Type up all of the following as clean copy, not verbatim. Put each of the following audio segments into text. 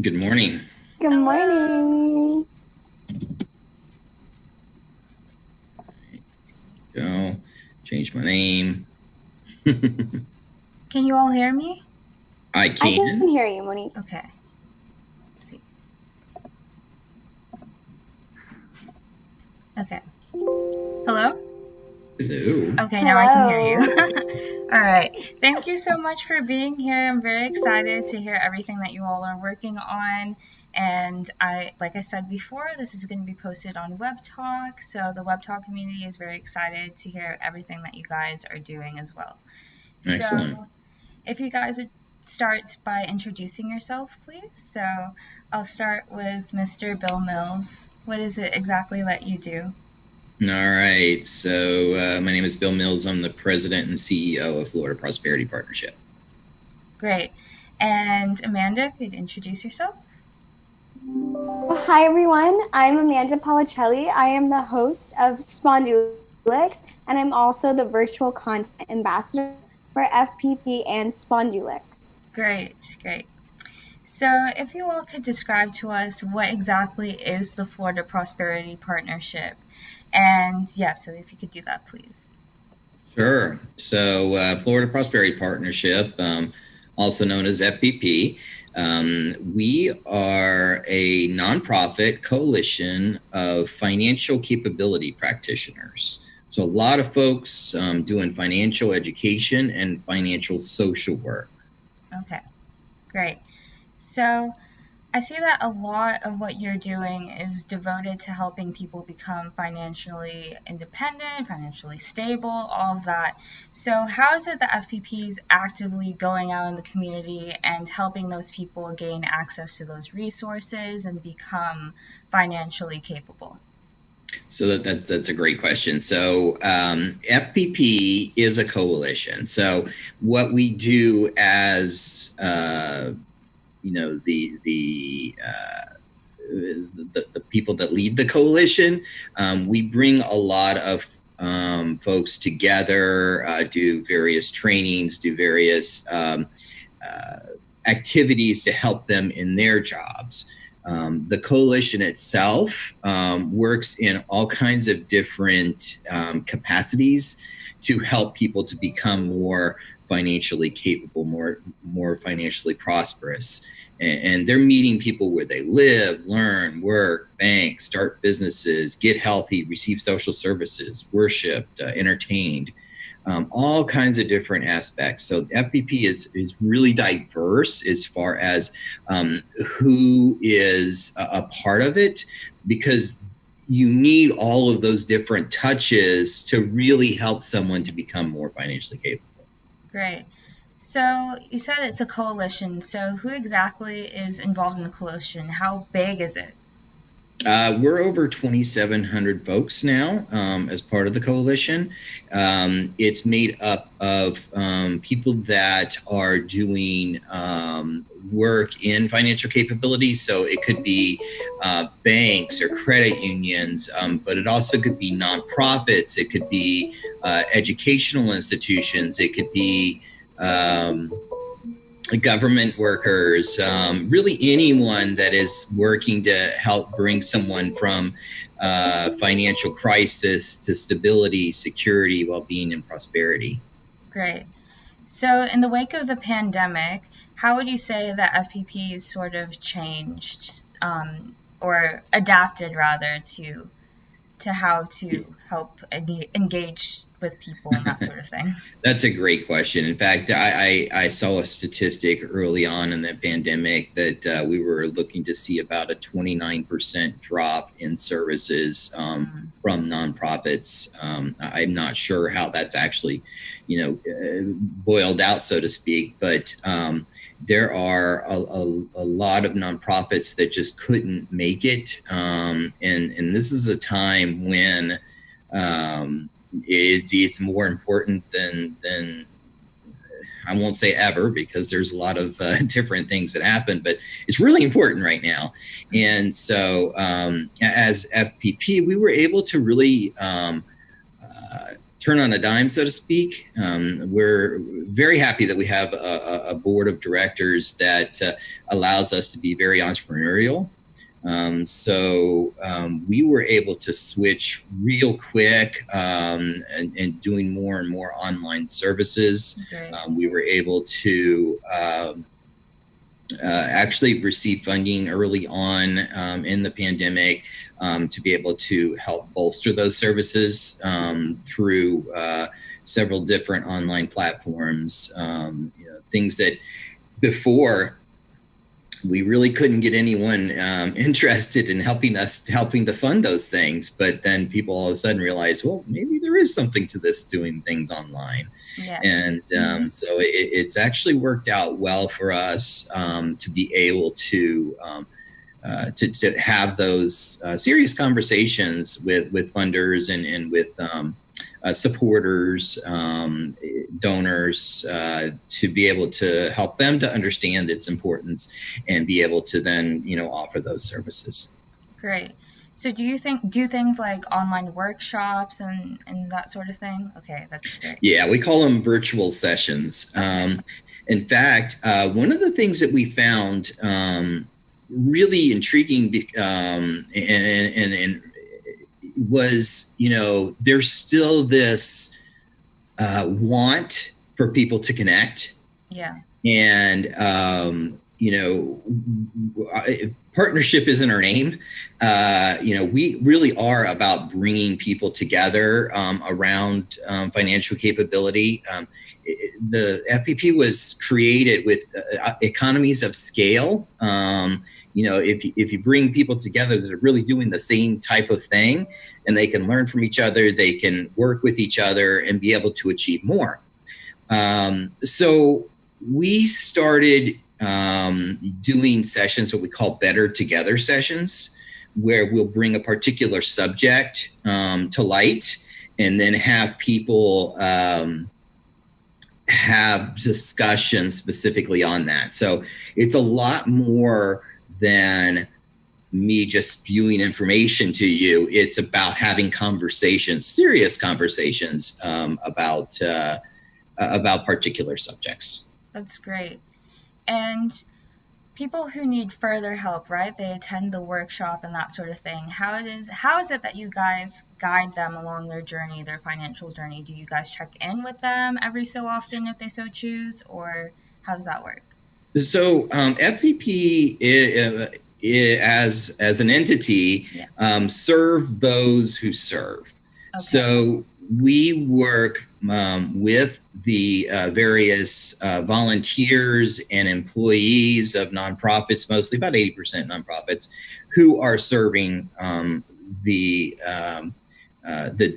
Good morning. Good morning. Go. Change my name. Can you all hear me? I I can can. hear you, Monique. Okay. Let's see. Okay. Hello? Hello. Okay, now I can hear you. Hello. All right. Thank you so much for being here. I'm very excited to hear everything that you all are working on. And like I said before, this is going to be posted on Web Talk. So the Web Talk community is very excited to hear everything that you guys are doing as well. Excellent. So if you guys would start by introducing yourself, please. So I'll start with Mr. Bill Mills. What is it exactly that you do? All right. So my name is Bill Mills. I'm the president and CEO of Florida Prosperity Partnership. Great. And Amanda, if you'd introduce yourself. Well, hi, everyone. I'm Amanda Paolicelli. I am the host of Spondulix, and I'm also the virtual content ambassador for FPP and Spondulix. Great, great. So if you all could describe to us what exactly is the Florida Prosperity Partnership. And yeah, so if you could do that, please. Sure. So Florida Prosperity Partnership, also known as FPP, we are a nonprofit coalition of financial capability practitioners. So a lot of folks doing financial education and financial social work. Okay, great. So I see that a lot of what you're doing is devoted to helping people become financially independent, financially stable, all of that. So how is it that FPP is actively going out in the community and helping those people gain access to those resources and become financially capable? So that's a great question. So FPP is a coalition. So what we do as the people that lead the coalition, we bring a lot of folks together, do various trainings, do various activities to help them in their jobs. The coalition itself works in all kinds of different capacities to help people to become more financially capable, more financially prosperous. And they're meeting people where they live, learn, work, bank, start businesses, get healthy, receive social services, worshiped, entertained. All kinds of different aspects. So FPP is really diverse as far as who is a part of it, because you need all of those different touches to really help someone to become more financially capable. Great. So you said it's a coalition. So who exactly is involved in the coalition? How big is it? We're over 2,700 folks now as part of the coalition. It's made up of people that are doing work in financial capability. So it could be banks or credit unions, but it also could be nonprofits. It could be educational institutions. It could be government workers, really anyone that is working to help bring someone from financial crisis to stability, security, well-being, and prosperity. Great. So in the wake of the pandemic, how would you say that FPP has sort of changed or adapted rather to how to help engage with people and that sort of thing? That's a great question. In fact, I saw a statistic early on in the pandemic that we were looking to see about a 29% drop in services from nonprofits. I'm not sure how that's actually, boiled out, so to speak, but there are a lot of nonprofits that just couldn't make it. And this is a time when it's more important than I won't say ever, because there's a lot of different things that happen, but it's really important right now. And so as FPP, we were able to really turn on a dime, so to speak. We're very happy that we have a board of directors that allows us to be very entrepreneurial. We were able to switch real quick and doing more and more online services. We were able to actually receive funding early on in the pandemic to be able to help bolster those services through several different online platforms. Things that before we really couldn't get anyone interested in helping to fund those things. But then people all of a sudden realize, well, maybe there is something to this doing things online. Yeah. And so it's actually worked out well for us to be able to have those serious conversations with funders and with supporters, donors, to be able to help them to understand its importance and be able to then, offer those services. Great. So do things like online workshops and that sort of thing? Okay, that's great. Yeah, we call them virtual sessions. In fact, one of the things that we found really intriguing and was, there's still this want for people to connect. Yeah. And, partnership isn't our name. We really are about bringing people together around financial capability. The FPP was created with economies of scale. If you bring people together that are really doing the same type of thing and they can learn from each other, they can work with each other and be able to achieve more. So we started doing sessions, what we call Better Together sessions, where we'll bring a particular subject to light and then have people have discussions specifically on that. So it's a lot more than me just spewing information to you. It's about having conversations, serious conversations about particular subjects. That's great. And people who need further help, right? They attend the workshop and that sort of thing. How is it that you guys guide them along their journey, their financial journey? Do you guys check in with them every so often if they so choose, or how does that work? So FPP as an entity serve those who serve. Okay. So we work with the various volunteers and employees of nonprofits, mostly about 80% nonprofits, who are serving the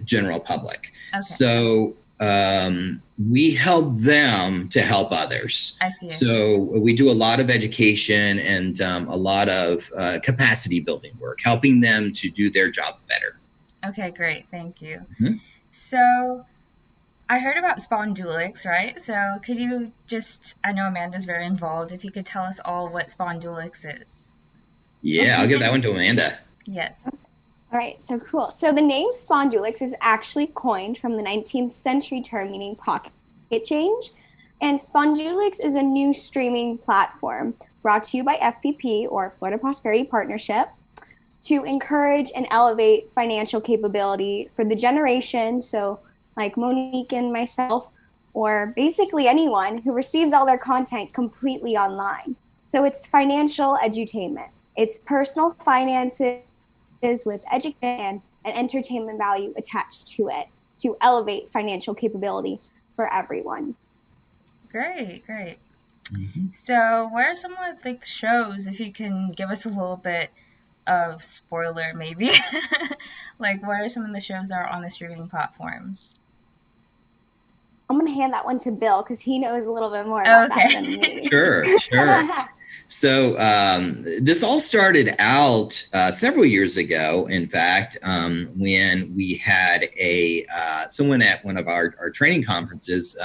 general public. Okay. So we help them to help others. I see. So we do a lot of education and a lot of capacity building work, helping them to do their jobs better. Okay, great. Thank you. Mm-hmm. So I heard about Spondulix, right? So could you I know Amanda's very involved, if you could tell us all what Spondulix is. Yeah, I'll give that one to Amanda. Yes. All right, so cool. So the name Spondulix is actually coined from the 19th century term meaning pocket change. And Spondulix is a new streaming platform brought to you by FPP, or Florida Prosperity Partnership, to encourage and elevate financial capability for the generation, so like Monique and myself, or basically anyone who receives all their content completely online. So it's financial edutainment. It's personal finances with education and entertainment value attached to it to elevate financial capability for everyone. Great. Mm-hmm. So what are some of the shows, if you can give us a little bit of spoiler maybe, like what are some of the shows that are on the streaming platform? I'm going to hand that one to Bill because he knows a little bit more about that than me. Sure. So this all started out several years ago, in fact, when we had someone at one of our training conferences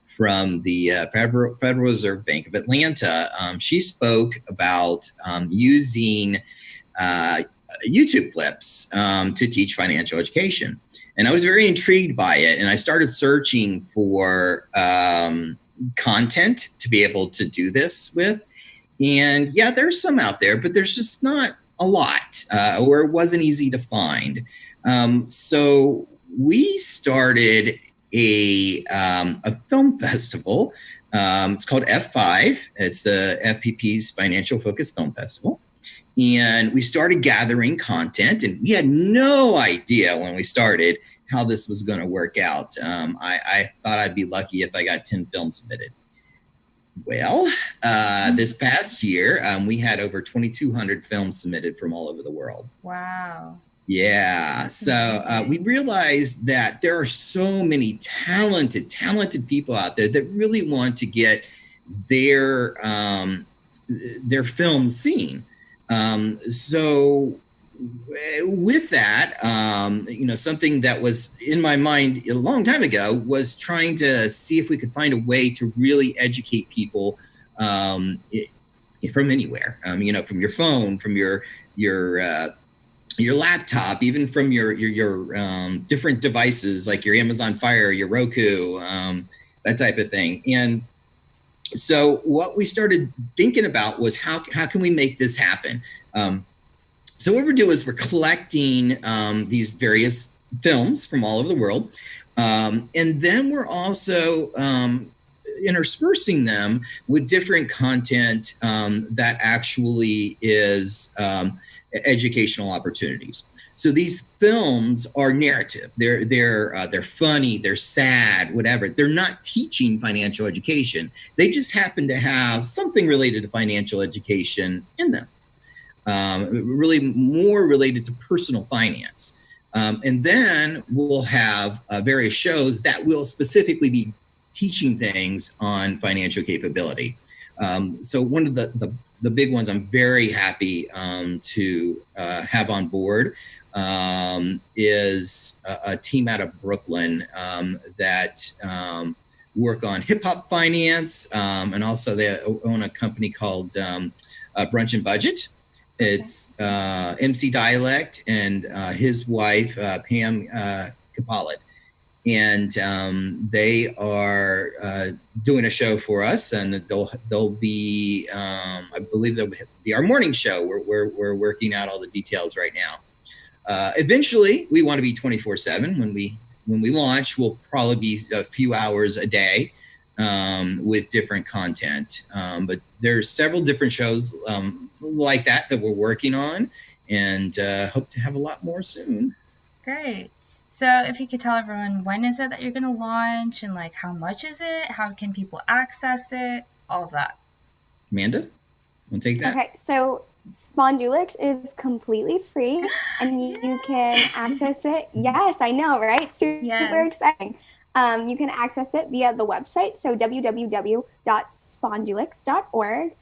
from the Federal Reserve Bank of Atlanta. She spoke about using YouTube clips to teach financial education. And I was very intrigued by it. And I started searching for content to be able to do this with. And yeah, there's some out there, but there's just not a lot, or it wasn't easy to find. So we started a film festival. It's called F5. It's the FPP's Financial Focused Film Festival. And we started gathering content, and we had no idea when we started how this was going to work out. I thought I'd be lucky if I got 10 films submitted. Well, this past year, we had over 2,200 films submitted from all over the world. Wow. Yeah. So we realized that there are so many talented people out there that really want to get their film seen. So with that, something that was in my mind a long time ago was trying to see if we could find a way to really educate people from anywhere, from your phone, from your laptop, even from your different devices like your Amazon Fire, your Roku, that type of thing. And so what we started thinking about was how can we make this happen? So what we're doing is we're collecting these various films from all over the world. And then we're also interspersing them with different content that actually is educational opportunities. So these films are narrative. They're funny, they're sad, whatever. They're not teaching financial education. They just happen to have something related to financial education in them. Really more related to personal finance. And then we'll have various shows that will specifically be teaching things on financial capability. So one of the big ones I'm very happy to have on board is a team out of Brooklyn that work on hip hop finance, and also they own a company called Brunch and Budget. It's MC Dialect and his wife, Pam Kapalit. And they are doing a show for us, and they'll be, I believe they'll be our morning show. We're working out all the details right now. Eventually, we want to be 24/7. When we launch, we'll probably be a few hours a day with different content. But there's several different shows like that we're working on, and hope to have a lot more soon. Great. So if you could tell everyone, when is it that you're going to launch, and like how much is it? How can people access it? All of that. Amanda, want to take that? Okay, so Spondulix is completely free, and you can access it. Yes, I know, right? Super exciting. You can access it via the website, so www.spondulix.org,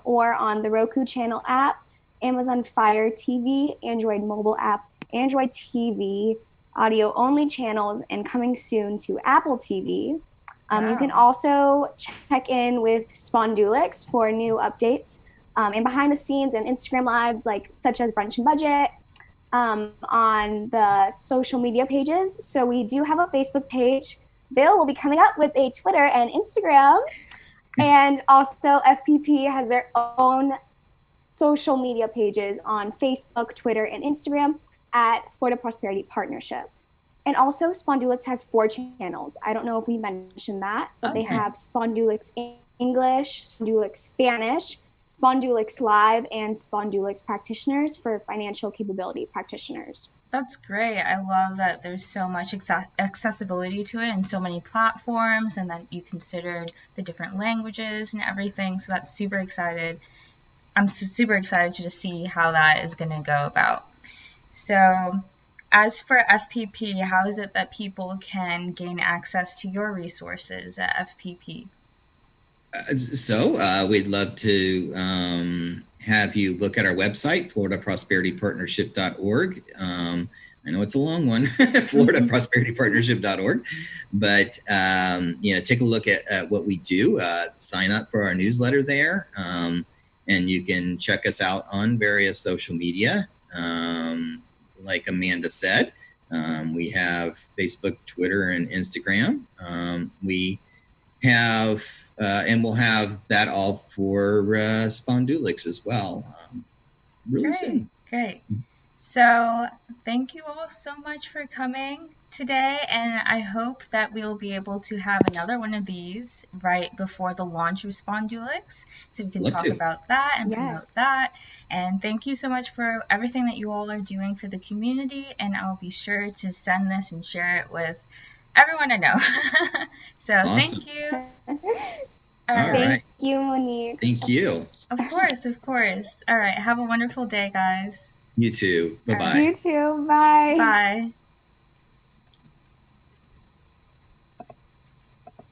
or on the Roku channel app, Amazon Fire TV, Android mobile app, Android TV, audio only channels, and coming soon to Apple TV. Wow. You can also check in with Spondulix for new updates and behind the scenes and Instagram lives, such as Brunch and Budget, on the social media pages. So we do have a Facebook page. Bill will be coming up with a Twitter and Instagram. And also FPP has their own social media pages on Facebook, Twitter, and Instagram at Florida Prosperity Partnership. And also Spondulix has 4 channels. I don't know if we mentioned that, but they have Spondulix English, Spondulix Spanish, Spondulix Live, and Spondulix Practitioners for financial capability practitioners. That's great. I love that there's so much accessibility to it and so many platforms, and that you considered the different languages and everything. So that's super excited. I'm super excited to just see how that is going to go about. So as for FPP, how is it that people can gain access to your resources at FPP? So we'd love to have you look at our website, floridaprosperitypartnership.org. I know it's a long one, floridaprosperitypartnership.org, but take a look at what we do. Sign up for our newsletter there, and you can check us out on various social media. like Amanda said. We have Facebook, Twitter, and Instagram. We have, and we'll have that all for Spondulix as well really soon. Great. So thank you all so much for coming today, and I hope that we'll be able to have another one of these right before the launch of Spondulix, so we can talk about that and promote that. And thank you so much for everything that you all are doing for the community, and I'll be sure to send this and share it with everyone I know. So awesome. Thank you. All right. Thank you, Monique. Thank you. Of course. All right. Have a wonderful day, guys. You too. Bye-bye. You too. Bye. Bye.